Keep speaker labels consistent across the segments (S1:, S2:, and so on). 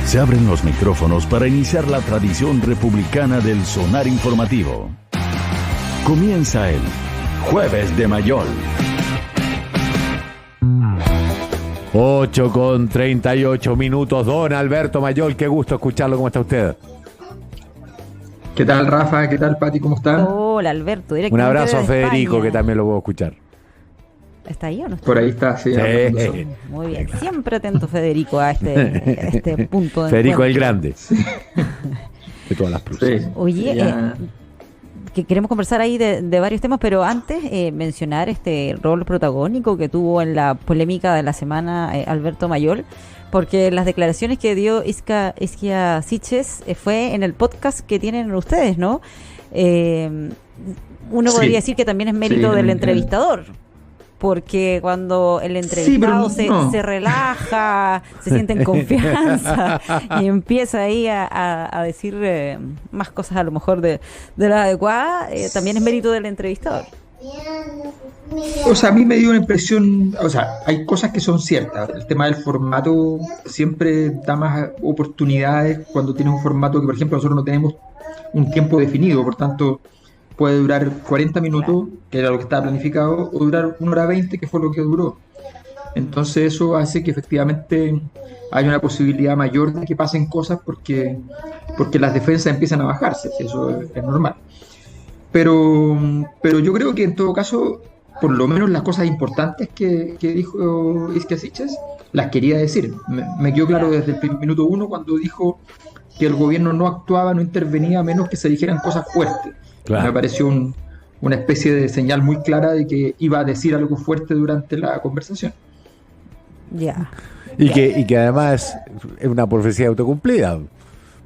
S1: Se abren los micrófonos para iniciar la tradición republicana del sonar informativo. Comienza el Jueves de Mayol.
S2: 8:38. Don Alberto Mayol, qué gusto escucharlo. ¿Cómo está usted?
S3: ¿Qué tal, Rafa? ¿Qué tal, Pati? ¿Cómo están?
S4: Hola, Alberto.
S2: Un abrazo a Federico, que también lo puedo escuchar.
S4: ¿Está ahí o no está?
S3: Por ahí está, sí.
S4: Muy bien. Siempre atento, Federico, a este punto de
S2: Federico
S4: encuentro.
S2: el Grande. Sí. De todas las plusas.
S3: Sí.
S4: Oye, que queremos conversar ahí de varios temas, pero antes mencionar el rol protagónico que tuvo en la polémica de la semana Alberto Mayol, porque las declaraciones que dio Isquia Siches fue en el podcast que tienen ustedes, ¿no? Uno podría decir que también es mérito del entrevistador, porque cuando el entrevistado se relaja, se siente en confianza y empieza ahí a decir más cosas a lo mejor de la adecuada, también es mérito del entrevistador.
S3: O sea, a mí me dio una impresión, o sea, hay cosas que son ciertas. El tema del formato siempre da más oportunidades cuando tienes un formato que, por ejemplo, nosotros no tenemos un tiempo definido, por tanto, puede durar 40 minutos, que era lo que estaba planificado, o durar 1 hora 20, que fue lo que duró. Entonces eso hace que efectivamente haya una posibilidad mayor de que pasen cosas porque las defensas empiezan a bajarse, eso es normal. Pero yo creo que en todo caso, por lo menos las cosas importantes que dijo Isquia Siches, las quería decir. Me quedó claro desde el minuto 1 cuando dijo que el gobierno no actuaba, no intervenía, a menos que se dijeran cosas fuertes. Claro. Me pareció una especie de señal muy clara de que iba a decir algo fuerte durante la conversación.
S4: Ya.
S2: Y que además es una profecía autocumplida,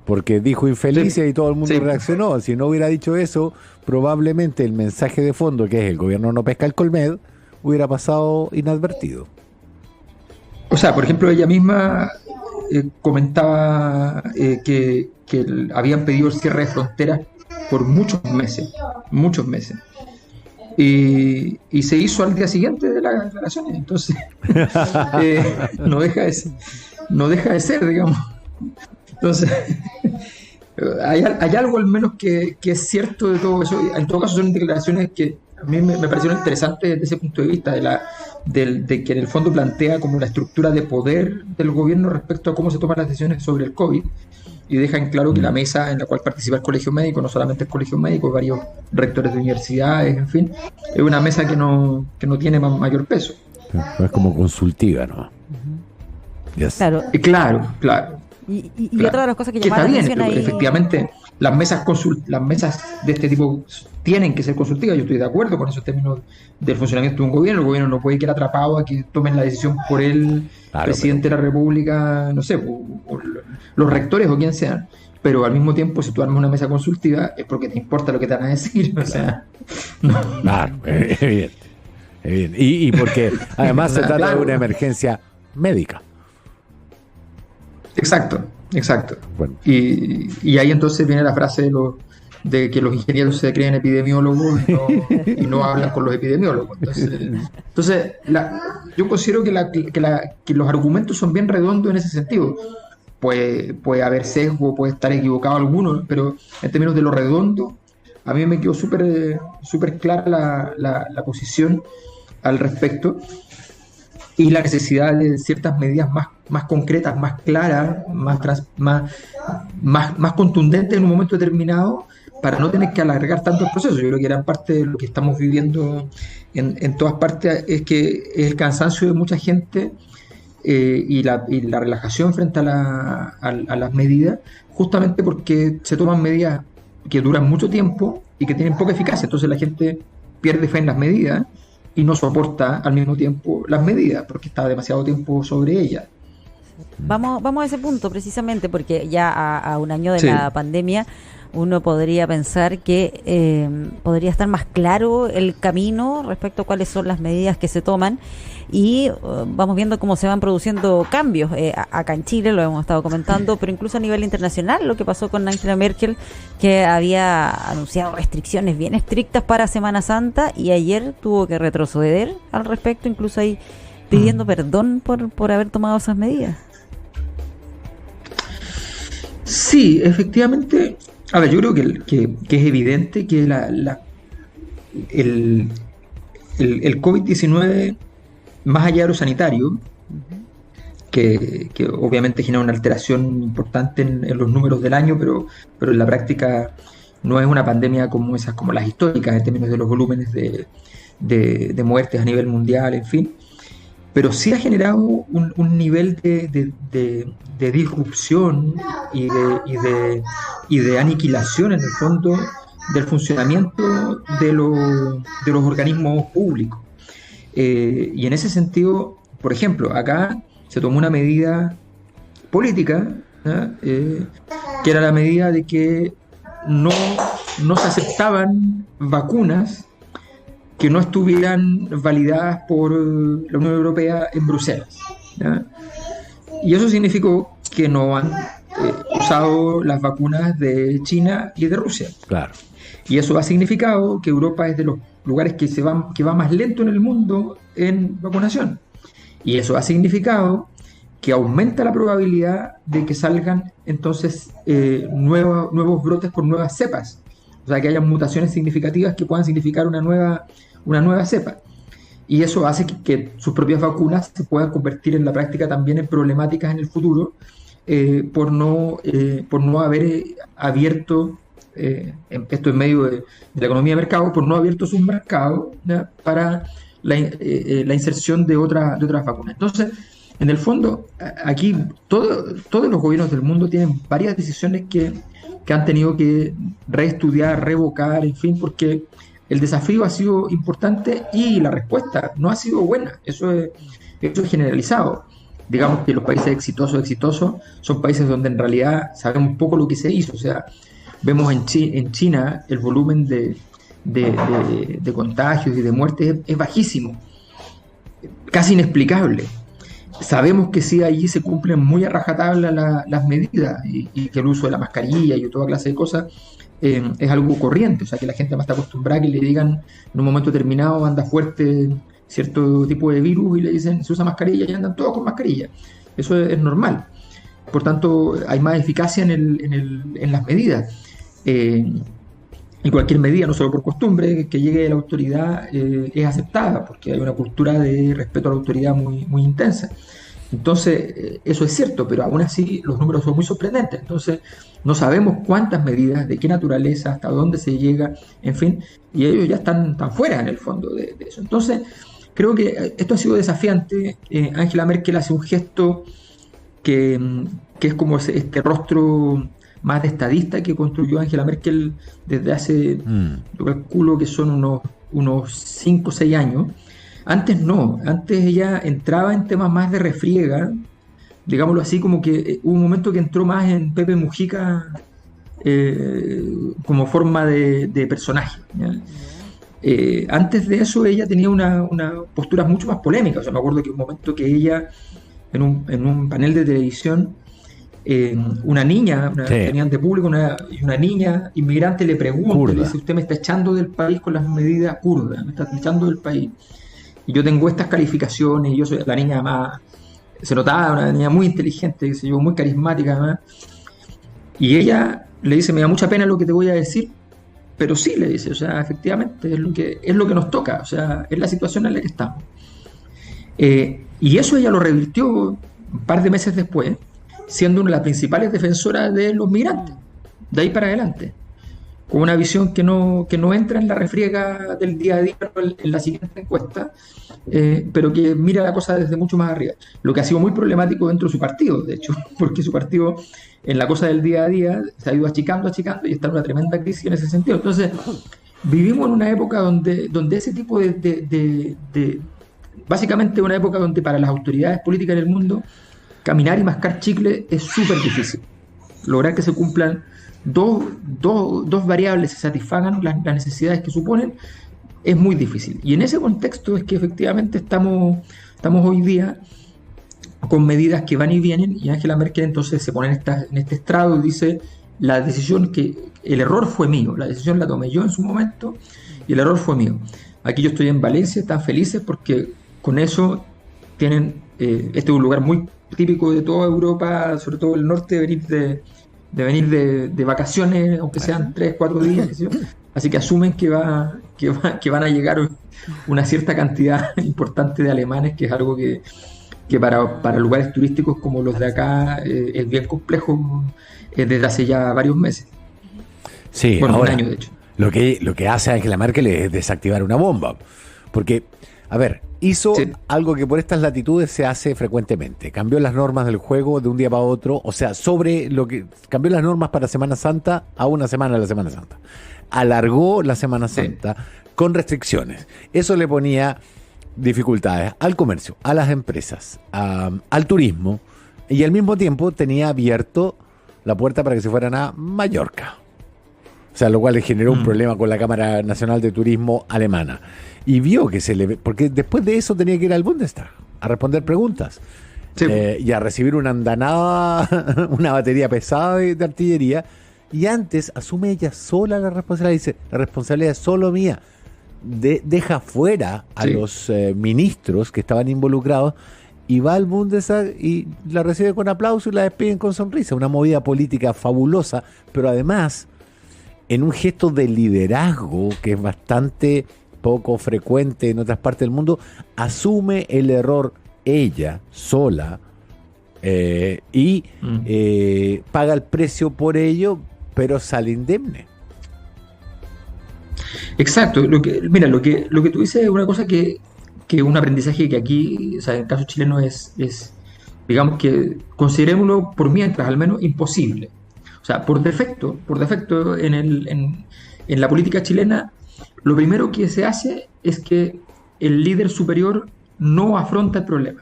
S2: porque dijo infelices y todo el mundo reaccionó. Si no hubiera dicho eso, probablemente el mensaje de fondo, que es el gobierno no pesca el Colmed, hubiera pasado inadvertido.
S3: O sea, por ejemplo, ella misma comentaba que habían pedido el cierre de fronteras por muchos meses. Y se hizo al día siguiente de las declaraciones. Entonces, no deja de ser, digamos. Entonces, hay algo al menos que es cierto de todo eso. En todo caso, son declaraciones que a mí me parecieron interesantes desde ese punto de vista, de que en el fondo plantea como la estructura de poder del gobierno respecto a cómo se toman las decisiones sobre el COVID, y deja en claro que la mesa en la cual participa el colegio médico, no solamente el colegio médico, varios rectores de universidades, en fin, es una mesa que no tiene mayor peso.
S2: Es como consultiva, ¿no?
S4: Yes. Claro.
S3: Claro.
S4: Y otra de las cosas que llamaron la atención ahí...
S3: Efectivamente, las mesas de este tipo tienen que ser consultivas. Yo estoy de acuerdo con esos términos del funcionamiento de un gobierno. El gobierno no puede quedar atrapado a que tomen la decisión por el presidente de la República, no sé, o los rectores o quien sean. Pero al mismo tiempo, si tú armas una mesa consultiva, es porque te importa lo que te van a decir. O sea, no.
S2: Claro, evidente. Y porque además se trata de una emergencia médica.
S3: Exacto.
S2: Bueno.
S3: Y ahí entonces viene la frase de que los ingenieros se creen epidemiólogos y no hablan con los epidemiólogos. Entonces yo considero que los argumentos son bien redondos en ese sentido. Puede haber sesgo, puede estar equivocado alguno, pero en términos de lo redondo, a mí me quedó súper clara la posición al respecto, y la necesidad de ciertas medidas más concretas, más claras, más contundentes en un momento determinado, para no tener que alargar tanto el proceso. Yo creo que gran parte de lo que estamos viviendo en todas partes es que es el cansancio de mucha gente y la relajación frente a las medidas, justamente porque se toman medidas que duran mucho tiempo y que tienen poca eficacia. Entonces la gente pierde fe en las medidas y no soporta al mismo tiempo las medidas porque está demasiado tiempo sobre ellas.
S4: Vamos a ese punto precisamente, porque ya a un año de la pandemia uno podría pensar que podría estar más claro el camino respecto a cuáles son las medidas que se toman, y vamos viendo cómo se van produciendo cambios acá en Chile, lo hemos estado comentando, pero incluso a nivel internacional, lo que pasó con Angela Merkel, que había anunciado restricciones bien estrictas para Semana Santa y ayer tuvo que retroceder al respecto, incluso ahí pidiendo perdón por haber tomado esas medidas.
S3: Sí, efectivamente. A ver, yo creo que es evidente que el COVID-19, más allá de lo sanitario, que obviamente genera una alteración importante en los números del año, pero en la práctica no es una pandemia como esas, como las históricas, en términos de los volúmenes de muertes a nivel mundial, en fin. Pero sí ha generado un nivel de disrupción y de aniquilación, en el fondo, del funcionamiento de los organismos públicos. Y en ese sentido, por ejemplo, acá se tomó una medida política, que era la medida de que no se aceptaban vacunas que no estuvieran validadas por la Unión Europea en Bruselas, ¿ya? Y eso significó que no han usado las vacunas de China y de Rusia.
S2: Claro.
S3: Y eso ha significado que Europa es de los lugares que va más lento en el mundo en vacunación. Y eso ha significado que aumenta la probabilidad de que salgan entonces nuevos brotes por nuevas cepas. O sea, que haya mutaciones significativas que puedan significar una nueva cepa. Y eso hace que sus propias vacunas se puedan convertir en la práctica también en problemáticas en el futuro, por no haber abierto, esto en medio de la economía de mercado, por no haber abierto sus mercados, ¿ya?, para la inserción de otras vacunas. Entonces, en el fondo, aquí todos los gobiernos del mundo tienen varias decisiones que han tenido que reestudiar, revocar, en fin, porque el desafío ha sido importante y la respuesta no ha sido buena. Eso es generalizado. Digamos que los países exitosos son países donde en realidad sabemos un poco lo que se hizo. O sea, vemos en China el volumen de contagios y de muertes es bajísimo, casi inexplicable. Sabemos que sí, allí se cumplen muy a rajatabla las medidas y que el uso de la mascarilla y toda clase de cosas es algo corriente. O sea, que la gente más está acostumbrada a que le digan en un momento determinado anda fuerte cierto tipo de virus y le dicen se usa mascarilla y andan todos con mascarilla. Eso es normal. Por tanto, hay más eficacia en las medidas. Y cualquier medida, no solo por costumbre, que llegue de la autoridad es aceptada, porque hay una cultura de respeto a la autoridad muy intensa. Entonces, eso es cierto, pero aún así los números son muy sorprendentes. Entonces, no sabemos cuántas medidas, de qué naturaleza, hasta dónde se llega, en fin, y ellos ya están fuera en el fondo de eso. Entonces, creo que esto ha sido desafiante. Angela Merkel hace un gesto que es como este rostro más de estadista que construyó Angela Merkel desde hace, yo calculo que son unos 5 o 6 años. Antes no, antes ella entraba en temas más de refriega, digámoslo así, como que hubo un momento que entró más en Pepe Mujica como forma de personaje, ¿ya? Antes de eso ella tenía una postura mucho más polémica. O sea, me acuerdo que un momento que ella en un panel de televisión, una niña, tenían de público una niña inmigrante le pregunta, le dice: usted me está echando del país con las medidas kurdas, me está echando del país y yo tengo estas calificaciones y yo soy la niña más, se notaba, una niña muy inteligente, muy carismática además, y ella le dice: me da mucha pena lo que te voy a decir, pero sí, le dice, o sea, efectivamente es lo que nos toca, o sea, es la situación en la que estamos. Y eso ella lo revirtió un par de meses después, siendo una de las principales defensoras de los migrantes, de ahí para adelante, con una visión que no entra en la refriega del día a día en la siguiente encuesta, pero que mira la cosa desde mucho más arriba, lo que ha sido muy problemático dentro de su partido, de hecho, porque su partido en la cosa del día a día se ha ido achicando y está en una tremenda crisis en ese sentido. Entonces, vivimos en una época donde ese tipo básicamente una época donde para las autoridades políticas del mundo caminar y mascar chicle es súper difícil. Lograr que se cumplan dos variables, se satisfagan las necesidades que suponen, es muy difícil. Y en ese contexto es que efectivamente estamos hoy día con medidas que van y vienen, y Angela Merkel entonces se pone en este estrado y dice: la decisión el error fue mío, la decisión la tomé yo en su momento y el error fue mío. Aquí yo estoy en Valencia, están felices porque con eso tienen, este es un lugar muy típico de toda Europa, sobre todo el norte, venir de venir de vacaciones, aunque sean 3, 4 días, ¿sí? Así que asumen que van a llegar una cierta cantidad importante de alemanes, que es algo que para lugares turísticos como los de acá es bien complejo desde hace ya varios meses.
S2: Sí,
S3: bueno,
S2: ahora,
S3: un año de hecho.
S2: Lo que hace Angela Merkel es desactivar una bomba. Porque, a ver, hizo algo que por estas latitudes se hace frecuentemente. Cambió las normas del juego de un día para otro. O sea, cambió las normas para Semana Santa a una semana de la Semana Santa. Alargó la Semana Santa con restricciones. Eso le ponía dificultades al comercio, a las empresas, al turismo, y al mismo tiempo tenía abierto la puerta para que se fueran a Mallorca. O sea, lo cual le generó un problema con la Cámara Nacional de Turismo alemana. Y vio que porque después de eso tenía que ir al Bundestag a responder preguntas. Sí. Y a recibir una andanada, una batería pesada de artillería. Y antes asume ella sola la responsabilidad. Dice, la responsabilidad es solo mía. Deja fuera a los ministros que estaban involucrados y va al Bundestag y la recibe con aplauso y la despiden con sonrisa. Una movida política fabulosa, pero además en un gesto de liderazgo que es bastante poco frecuente en otras partes del mundo, asume el error ella sola y paga el precio por ello, pero sale indemne.
S3: Exacto. Lo que tú dices es una cosa que un aprendizaje que aquí, o sea, en el caso chileno es, digamos que considerémoslo por mientras, al menos, imposible. O sea, por defecto en la política chilena, lo primero que se hace es que el líder superior no afronta el problema.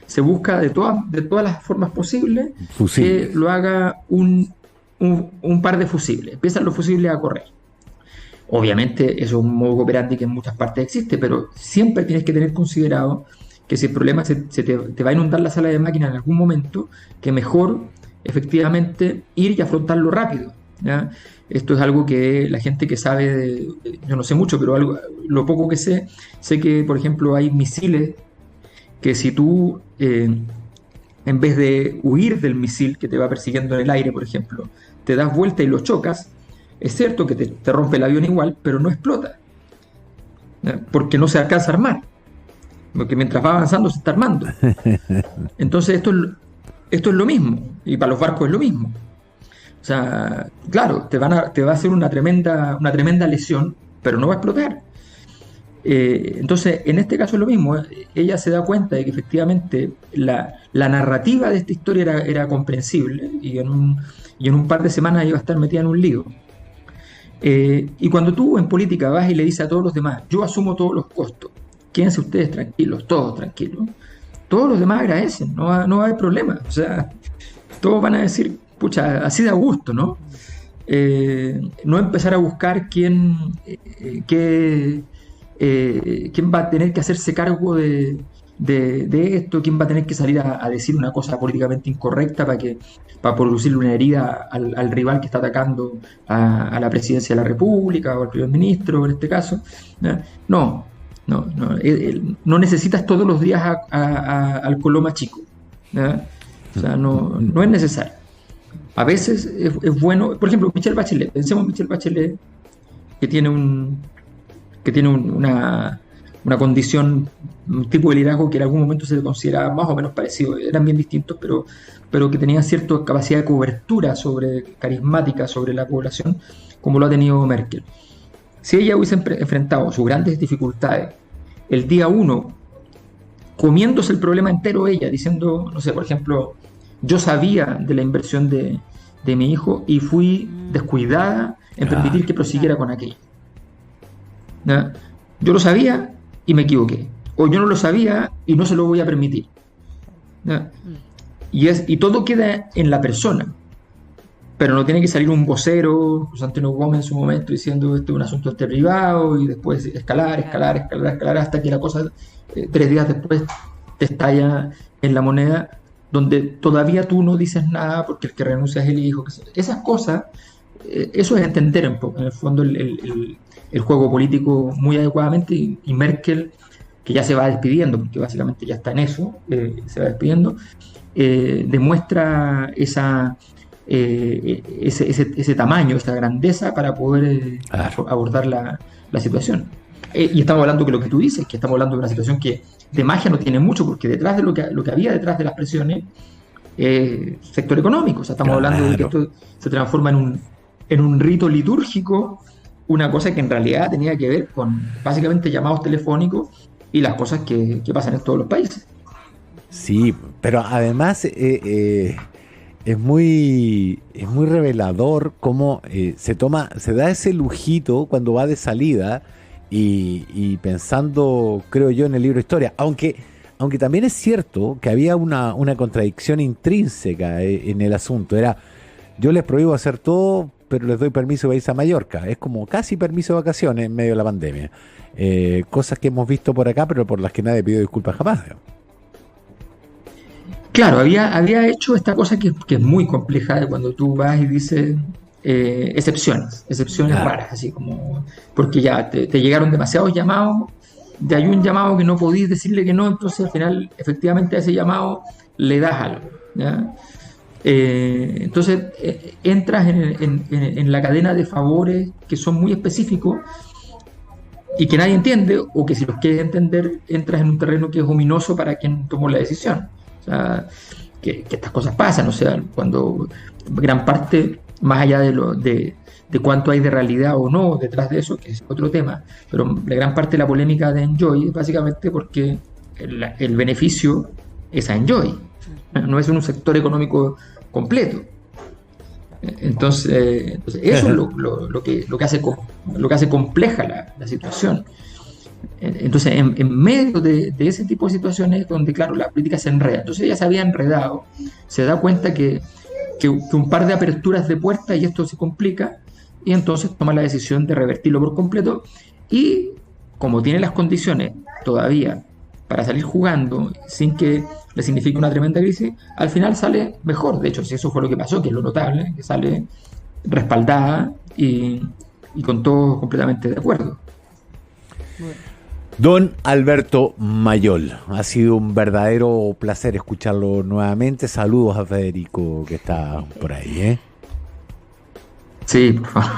S3: Se busca de todas las formas posibles que lo haga un par de fusibles. Empiezan los fusibles a correr. Obviamente eso es un modo operandi que en muchas partes existe, pero siempre tienes que tener considerado que si el problema te va a inundar la sala de máquinas en algún momento, que mejor efectivamente ir y afrontarlo rápido, ¿ya? Esto es algo que la gente que sabe, yo no sé mucho, pero lo poco que sé que, por ejemplo, hay misiles que si tú, en vez de huir del misil que te va persiguiendo en el aire, por ejemplo, te das vuelta y lo chocas, es cierto que te rompe el avión igual, pero no explota, ¿ya? Porque no se alcanza a armar, porque mientras va avanzando se está armando. Entonces esto es lo mismo, y para los barcos es lo mismo. O sea, claro, te va a hacer una tremenda lesión, pero no va a explotar. Entonces, en este caso es lo mismo. Ella se da cuenta de que efectivamente la narrativa de esta historia era comprensible, y en un par de semanas iba a estar metida en un lío. Y cuando tú en política vas y le dices a todos los demás, yo asumo todos los costos, quédense ustedes tranquilos, todos tranquilos, todos los demás agradecen, no va a haber problema. O sea, todos van a decir, pucha, así da gusto, ¿no? No empezar a buscar quién va a tener que hacerse cargo de esto, quién va a tener que salir a decir una cosa políticamente incorrecta para producirle una herida al rival que está atacando a la presidencia de la República o al primer ministro, en este caso. No necesitas todos los días al Coloma chico, ¿ya? O sea, no es necesario. A veces es bueno, por ejemplo, Michelle Bachelet. Pensemos en Michelle Bachelet, que tiene una condición, un tipo de liderazgo que en algún momento se le consideraba más o menos parecido. Eran bien distintos, pero que tenía cierta capacidad de cobertura carismática sobre la población, como lo ha tenido Merkel. Si ella hubiese enfrentado sus grandes dificultades el día 1, comiéndose el problema entero ella, diciendo, no sé, por ejemplo, yo sabía de la inversión de mi hijo y fui descuidada en permitir que prosiguiera con aquello, ¿ya? Yo lo sabía y me equivoqué, o yo no lo sabía y no se lo voy a permitir, ¿ya? Y todo queda en la persona, pero no tiene que salir un vocero, José Antonio Gómez en su momento, diciendo esto es un asunto privado, y después escalar hasta que la cosa 3 días después te estalla en la moneda, donde todavía tú no dices nada porque el que renuncia es el hijo. Esas cosas, eso es entender un poco, en el fondo, el juego político muy adecuadamente, y Merkel, que ya se va despidiendo, porque básicamente ya está en eso, se va despidiendo, demuestra esa ese tamaño, esa grandeza para poder abordar la situación. Y estamos hablando que lo que tú dices, que estamos hablando de una situación que de magia no tiene mucho, porque detrás de lo que había detrás de las presiones, sector económico. O sea, estamos hablando de que esto se transforma en un rito litúrgico, una cosa que en realidad tenía que ver con básicamente llamados telefónicos y las cosas que pasan en todos los países.
S2: Sí, pero además es muy revelador cómo se da ese lujito cuando va de salida y pensando, creo yo, en el libro Historia, aunque también es cierto que había una contradicción intrínseca en el asunto. Era, yo les prohíbo hacer todo, pero les doy permiso de irse a Mallorca. Es como casi permiso de vacaciones en medio de la pandemia. Cosas que hemos visto por acá, pero por las que nadie pidió disculpas jamás.
S3: Claro, había hecho esta cosa que es muy compleja de cuando tú vas y dices excepciones raras, así como, porque ya te llegaron demasiados llamados, hay un llamado que no podís decirle que no, entonces al final efectivamente a ese llamado le das algo, ¿ya? Entonces entras en la cadena de favores que son muy específicos y que nadie entiende, o que si los quieres entender entras en un terreno que es ominoso para quien tomó la decisión. O sea, que estas cosas pasan, o sea, cuando gran parte, más allá de cuánto hay de realidad o no detrás de eso, que es otro tema, pero la gran parte de la polémica de Enjoy es básicamente porque el beneficio es a Enjoy, no es un sector económico completo. Entonces eso es lo que hace compleja la situación. Entonces, en medio de ese tipo de situaciones donde, claro, la política se enreda. Entonces ella se había enredado, se da cuenta que un par de aperturas de puertas y esto se complica, y entonces toma la decisión de revertirlo por completo, y como tiene las condiciones todavía para salir jugando sin que le signifique una tremenda crisis, al final sale mejor. De hecho, si eso fue lo que pasó, que es lo notable, que sale respaldada y con todo completamente de acuerdo.
S2: Don Alberto Mayol, ha sido un verdadero placer escucharlo nuevamente. Saludos a Federico, que está por ahí,
S3: Sí, por favor.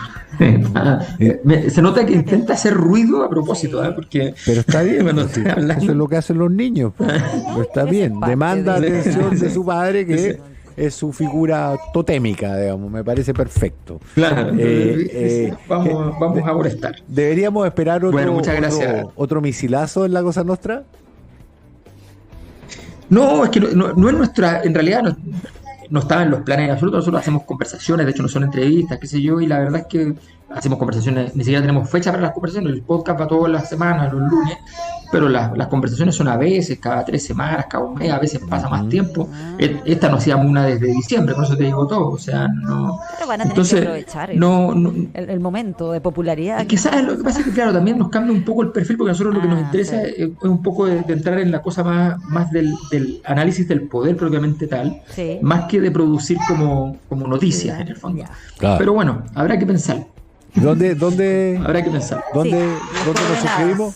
S3: Se nota que intenta hacer ruido a propósito, porque...
S2: Pero está bien, eso es lo que hacen los niños, pero está bien. Demanda atención de su padre, que es su figura totémica, digamos. Me parece perfecto.
S3: Claro, vamos a molestar.
S2: ¿Deberíamos esperar
S3: muchas gracias.
S2: otro misilazo en la Cosa Nostra?
S3: No, es que no es nuestra... En realidad no estaba en los planes absolutos. Nosotros hacemos conversaciones, de hecho no son entrevistas, qué sé yo, y la verdad es que hacemos conversaciones, ni siquiera tenemos fecha para las conversaciones. El podcast va todas las semanas, los lunes, pero las conversaciones son a veces, cada 3 semanas, cada un mes, a veces pasa más tiempo. Esta nos hacíamos una desde diciembre, por eso te digo todo, o sea, no...
S4: Pero van a tener que aprovechar el momento de popularidad.
S3: Quizás lo que pasa es que, claro, también nos cambia un poco el perfil, porque a nosotros lo que nos interesa es un poco de entrar en la cosa más del análisis del poder propiamente tal, más que de producir como noticias, en el fondo.
S2: Claro.
S3: Pero bueno, habrá que pensar.
S2: ¿Dónde
S3: habrá que pensar?
S2: ¿Dónde nos suscribimos?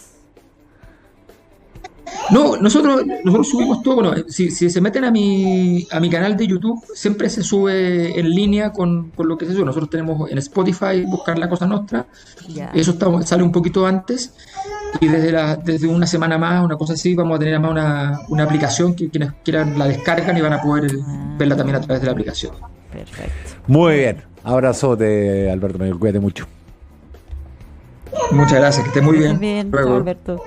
S3: No, nosotros subimos todo. Bueno, si se meten a mi canal de YouTube, siempre se sube en línea con lo que se sube. Nosotros tenemos en Spotify buscar La Cosa Nostra. Eso sale un poquito antes. Y desde una semana más, una cosa así, vamos a tener además una aplicación que quienes quieran la descargan y van a poder verla también a través de la aplicación.
S2: Perfecto. Muy bien. Abrazote, Alberto Mayol. Cuídate mucho.
S3: Muchas gracias, que estés muy bien.
S4: Bien,
S3: Luego.
S4: Alberto.